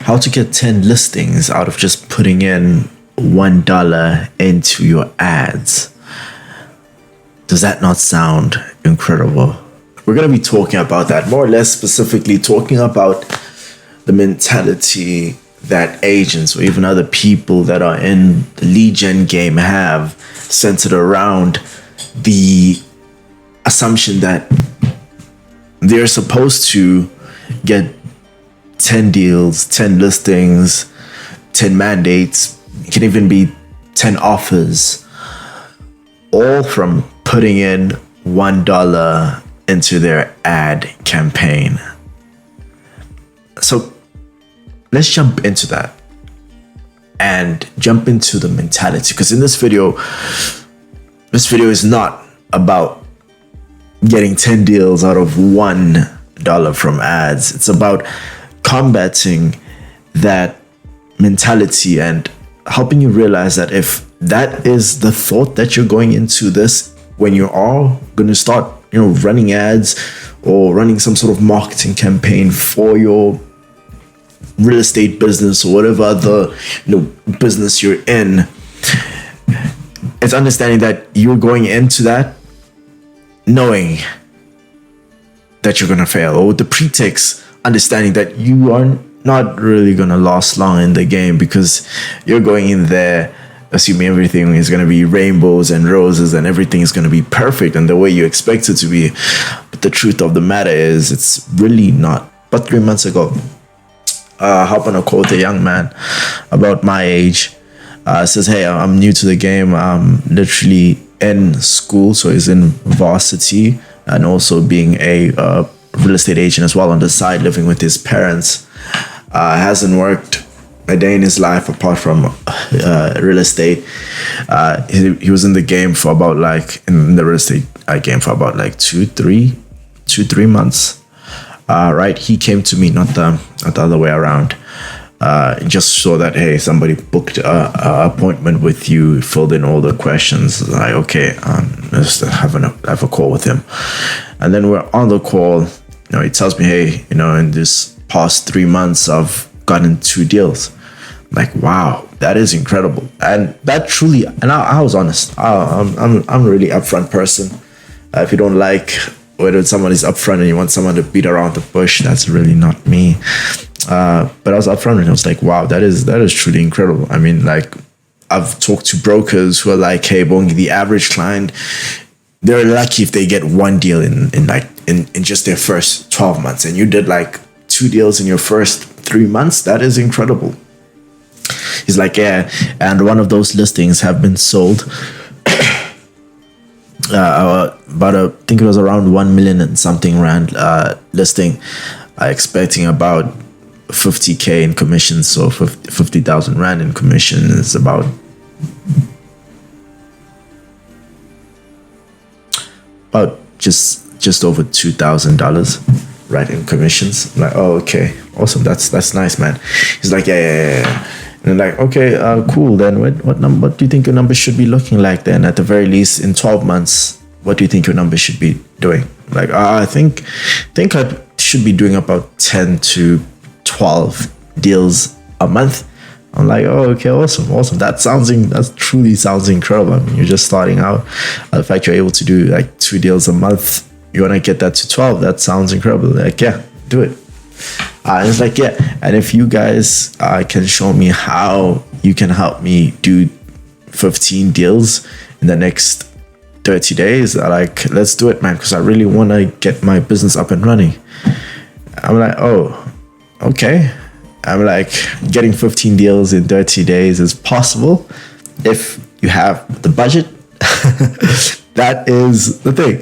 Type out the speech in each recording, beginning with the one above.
how to get 10 listings out of just putting in $1 into your ads. Does that not sound incredible? We're going to be talking about that, more or less specifically talking about the mentality that agents or even other people that are in the lead gen game have, centered around the assumption that they're supposed to get 10 deals, 10 listings, 10 mandates. It can even be 10 offers, all from putting in $1 into their ad campaign. So let's jump into that and jump into the mentality, because in this video is not about getting 10 deals out of $1 from ads. It's about combating that mentality and helping you realize that if that is the thought that you're going into this, when you are going to start, running ads or running some sort of marketing campaign for your real estate business or whatever other business you're in, it's understanding that you're going into that knowing that you're going to fail, or with the pretext understanding that you are not really going to last long in the game, because you're going in there assuming everything is going to be rainbows and roses and everything is going to be perfect and the way you expect it to be. But the truth of the matter is it's really not. But 3 months ago, I hop on a call with a young man about my age. Says, hey, I'm new to the game. I'm literally in school, so he's in varsity, and also being a real estate agent as well on the side, living with his parents. Hasn't worked a day in his life apart from real estate. He was in the game for about in the real estate game for about 2-3 months. Right, he came to me, not the other way around. Just saw that, hey, somebody booked a appointment with you, filled in all the questions. Like, okay, let's have a call with him. And then we're on the call. He tells me, hey, in this past 3 months, I've gotten 2 deals. I'm like, wow, that is incredible. And that truly, and I was honest. I'm a really upfront person. If you don't like whether someone is upfront and you want someone to beat around the bush, that's really not me. But I was upfront and I was like, wow, that is truly incredible. I mean, I've talked to brokers who are like, hey, Bongi, the average client, they're lucky if they get 1 deal in just their first 12 months. And you did 2 deals in your first 3 months. That is incredible. He's like, yeah, and one of those listings have been sold. About I think it was around 1 million and something rand listing, expecting about 50k in commissions. So 50,000 rand in commission is about just over $2,000, right, in commissions. I'm like, oh, okay, awesome, that's nice, man. He's like, yeah. And I'm like, okay, cool. Then what do you think your numbers should be looking like then? At the very least, in 12 months, what do you think your numbers should be doing? Like, I think I should be doing about 10 to 12 deals a month. I'm like, oh, okay, awesome. That truly sounds incredible. I mean, you're just starting out. The fact you're able to do 2 deals a month, you want to get that to 12. That sounds incredible. Like, yeah, do it. And it's like, yeah, and if you guys can show me how you can help me do 15 deals in the next 30 days, let's do it, man, because I really want to get my business up and running. I'm like, oh, okay. I'm like, getting 15 deals in 30 days is possible if you have the budget. That is the thing.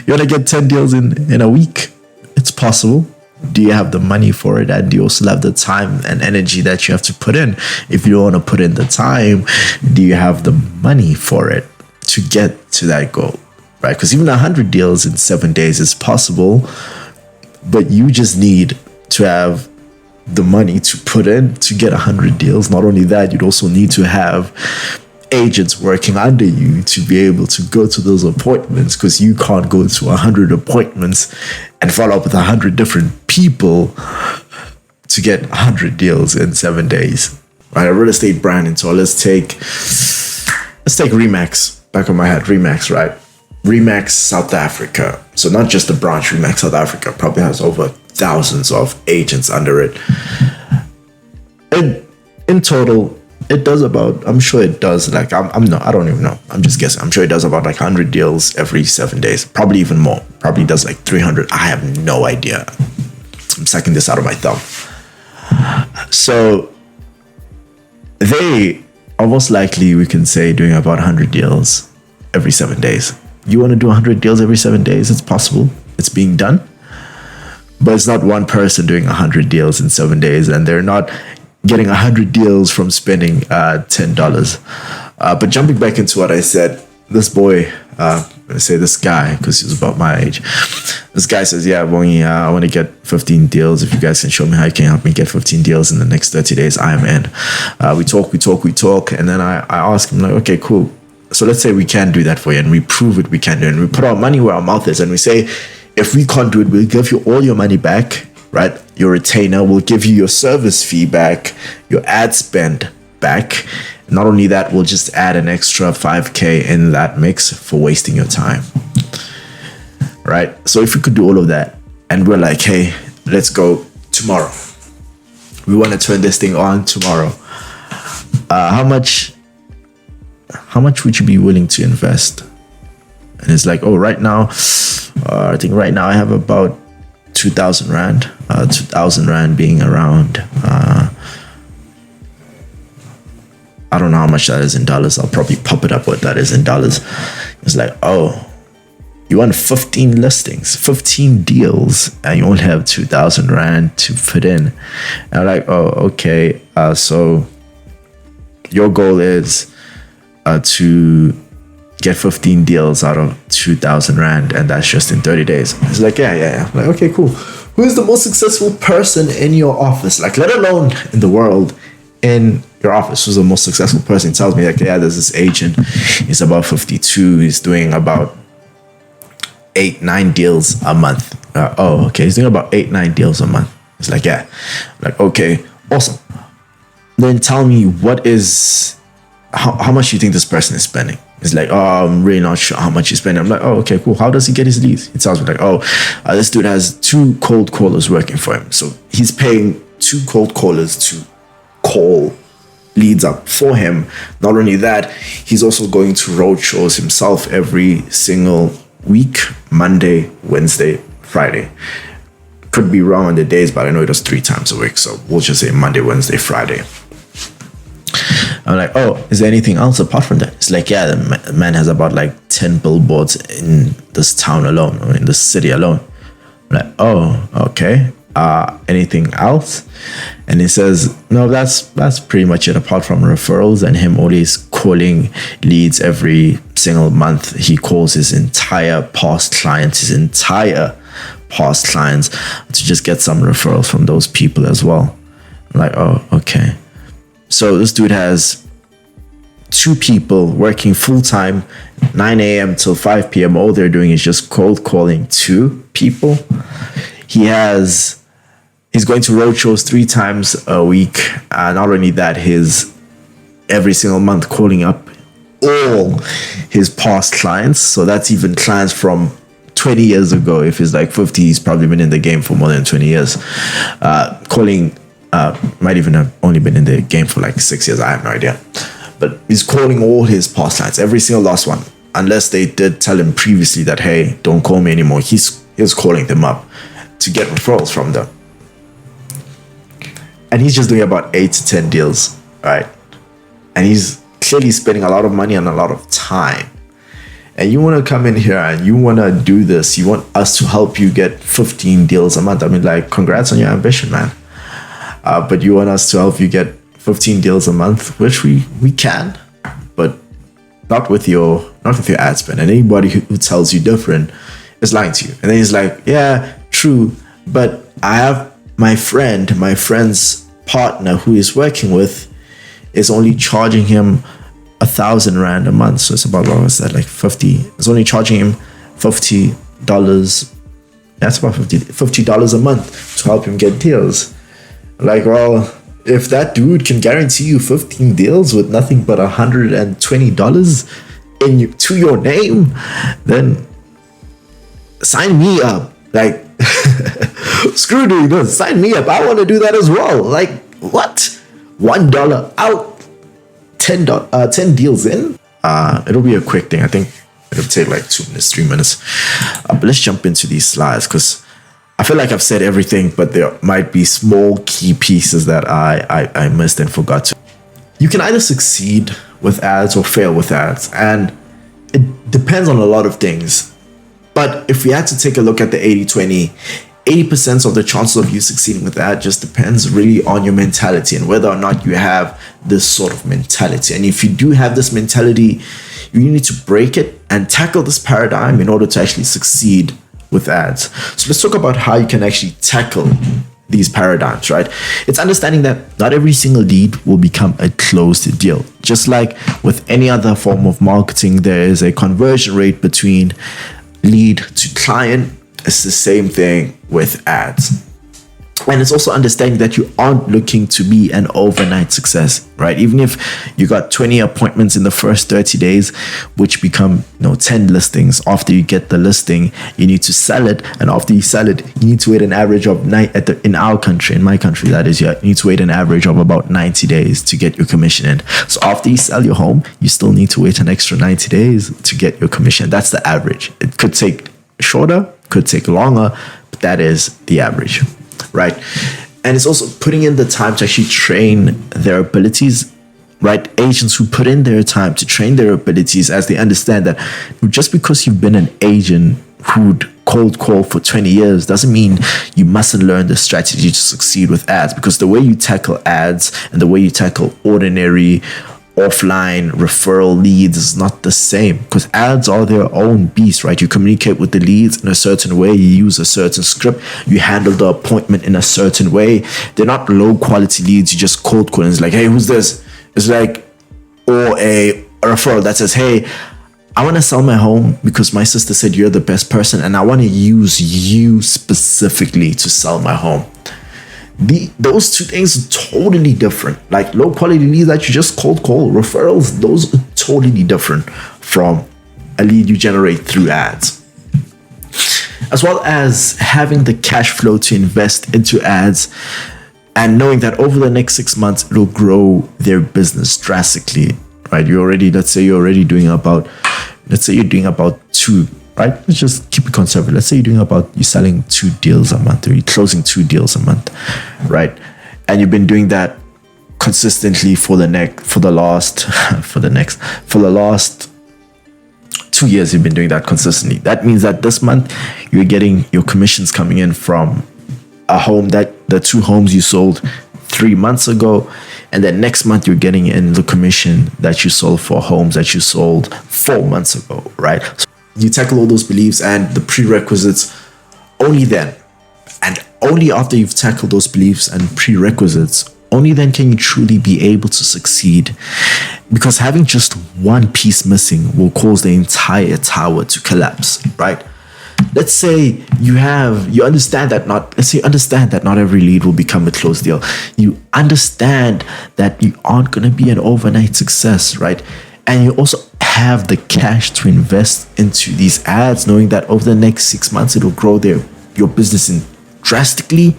You want to get 10 deals in a week. It's possible. Do you have the money for it? And do you also have the time and energy that you have to put in? If you don't want to put in the time, do you have the money for it to get to that goal, right? Because even 100 deals in 7 days is possible, but you just need to have the money to put in to get 100 deals. Not only that, you'd also need to have agents working under you to be able to go to those appointments, because you can't go to 100 appointments and follow up with 100 different people to get 100 deals in 7 days. Right, a real estate brand. So let's take Remax. Back of my head, Remax, right? Remax South Africa. So not just the branch, Remax South Africa probably has over thousands of agents under it. And in total, it does about, I'm sure it does like, I don't even know. I'm just guessing. I'm sure it does about like 100 deals every 7 days, probably even more. Probably does like 300. I have no idea. I'm sucking this out of my thumb. So they are most likely, we can say, doing about 100 deals every 7 days. You want to do 100 deals every 7 days? It's possible. It's being done. But it's not one person doing 100 deals in 7 days, and they're not getting 100 deals from spending $10. But jumping back into what I said, this boy, I'm going to say this guy because he's about my age. This guy says, yeah, Bongi, I want to get 15 deals. If you guys can show me how you can help me get 15 deals in the next 30 days, I am in. We talk. And then I ask him, like, okay, cool. So let's say we can do that for you, and we prove it we can do it. And we put our money where our mouth is, and we say, if we can't do it, we'll give you all your money back, right? Your retainer, will give you your service fee back, your ad spend back. Not only that, we'll just add an extra 5K in that mix for wasting your time, right? So if we could do all of that, and we're like, hey, let's go tomorrow. We want to turn this thing on tomorrow. How much would you be willing to invest? And it's like, oh, right now, I think right now I have about 2,000 Rand. 2,000 Rand being around, I don't know how much that is in dollars. I'll probably pop it up what that is in dollars. It's like, oh, you want 15 listings, 15 deals, and you only have 2,000 Rand to put in. And I'm like, oh, okay. So your goal is to get 15 deals out of 2,000 Rand, and that's just in 30 days. It's like, yeah. I'm like, okay, cool. Who is the most successful person in your office? Like, let alone in the world, in your office, who's the most successful person? He tells me, like, yeah, there's this agent. He's about 52. He's doing about 8-9 deals a month. Oh, okay. He's doing about 8-9 deals a month. It's like, yeah. I'm like, okay, awesome. Then tell me how much do you think this person is spending? It's like, oh, I'm really not sure how much he's spending. I'm like, oh, okay, cool. How does he get his leads? He tells me like, oh, this dude has 2 cold callers working for him. So he's paying 2 cold callers to call leads up for him. Not only that, he's also going to road shows himself every single week, Monday, Wednesday, Friday. Could be wrong on the days, but I know it was 3 times a week. So we'll just say Monday, Wednesday, Friday. I'm like, oh, is there anything else apart from that? It's like, yeah, the man has about like 10 billboards in this town alone, or in this city alone. I'm like, oh, okay. Anything else? And he says, no, that's pretty much it, apart from referrals and him always calling leads every single month. He calls his entire past clients to just get some referrals from those people as well. I'm like, oh, okay. So this dude has 2 people working full-time, 9 a.m. till 5 p.m. All they're doing is just cold calling 2 people. He's going to road shows 3 times a week. Not only that, he's every single month calling up all his past clients. So that's even clients from 20 years ago. If he's like 50, he's probably been in the game for more than 20 years. Might even have only been in the game for like 6 years. I have no idea. But he's calling all his past clients, every single last one. Unless they did tell him previously that, hey, don't call me anymore. He's calling them up to get referrals from them. And he's just doing about 8 to 10 deals, right? And he's clearly spending a lot of money and a lot of time. And you want to come in here and you want to do this. You want us to help you get 15 deals a month. I mean, like, congrats on your ambition, man. But you want us to help you get 15 deals a month, which we can, but not with your ad spend. And anybody who tells you different is lying to you. And then he's like, yeah, true, but I have my friend's partner who he's working with is only charging him 1,000 Rand a month. So it's about, what was that, like 50? It's only charging him $50. That's about $50 a month to help him get deals. Like, well, if that dude can guarantee you 15 deals with nothing but $120 to your name, then sign me up. Like, screw doing this. Sign me up. I want to do that as well. Like, what? $1 out, 10 deals in. It'll be a quick thing. I think it'll take like 2 minutes, 3 minutes. But let's jump into these slides because I feel like I've said everything, but there might be small key pieces that I missed and forgot to. You can either succeed with ads or fail with ads, and it depends on a lot of things. But if we had to take a look at the 80-20, 80% of the chances of you succeeding with that just depends really on your mentality and whether or not you have this sort of mentality. And if you do have this mentality, you need to break it and tackle this paradigm in order to actually succeed with ads. So let's talk about how you can actually tackle these paradigms, right? It's understanding that not every single lead will become a closed deal. Just like with any other form of marketing, there is a conversion rate between lead to client. It's the same thing with ads. And it's also understanding that you aren't looking to be an overnight success, right? Even if you got 20 appointments in the first 30 days, which become 10 listings. After you get the listing, you need to sell it. And after you sell it, you need to wait an average of in our country, in my country, that is, you need to wait an average of about 90 days to get your commission in. So after you sell your home, you still need to wait an extra 90 days to get your commission. That's the average. It could take shorter, could take longer, but that is the average. Right. And it's also putting in the time to actually train their abilities, right? Agents who put in their time to train their abilities, as they understand that just because you've been an agent who'd cold call for 20 years doesn't mean you mustn't learn the strategy to succeed with ads, because the way you tackle ads and the way you tackle ordinary offline referral leads is not the same, because ads are their own beast, right? You communicate with the leads in a certain way, you use a certain script, you handle the appointment in a certain way. They're not low quality leads. You just cold call and it's like, hey, who's this? It's like, or a referral that says, hey, I want to sell my home because my sister said you're the best person and I want to use you specifically to sell my home. Those two things are totally different. Like low quality leads that you just cold call, referrals, those are totally different from a lead you generate through ads. As well as having the cash flow to invest into ads and knowing that over the next 6 months it'll grow their business drastically, right? Let's say you're doing about 2, right? Let's just keep it conservative. Let's say you're selling 2 deals a month, or you're closing 2 deals a month, right? And you've been doing that consistently for the last 2 years. You've been doing that consistently. That means that this month you're getting your commissions coming in from a home, that the 2 homes you sold 3 months ago, and then next month you're getting in the commission that you sold for homes that you sold 4 months ago, right? So you tackle all those beliefs and the prerequisites only then. And only after you've tackled those beliefs and prerequisites, only then can you truly be able to succeed. Because having just one piece missing will cause the entire tower to collapse, right? Let's say you understand that not every lead will become a closed deal. You understand that you aren't going to be an overnight success, right? And you also have the cash to invest into these ads, knowing that over the next 6 months, it'll grow your business in drastically.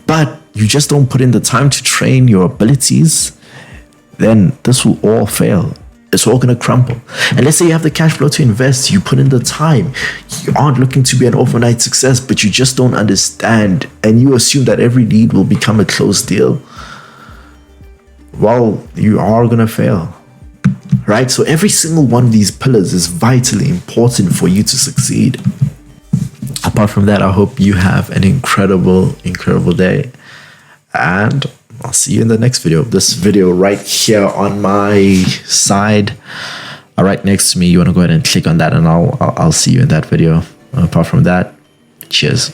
But you just don't put in the time to train your abilities, then this will all fail. It's all going to crumble. And let's say you have the cash flow to invest, you put in the time, you aren't looking to be an overnight success, but you just don't understand, and you assume that every lead will become a closed deal. Well, you are going to fail. Right? So every single one of these pillars is vitally important for you to succeed. Apart from that, I hope you have an incredible day. And I'll see you in the next video. This video right here on my side, right next to me, you want to go ahead and click on that, and I'll see you in that video. Apart from that, cheers.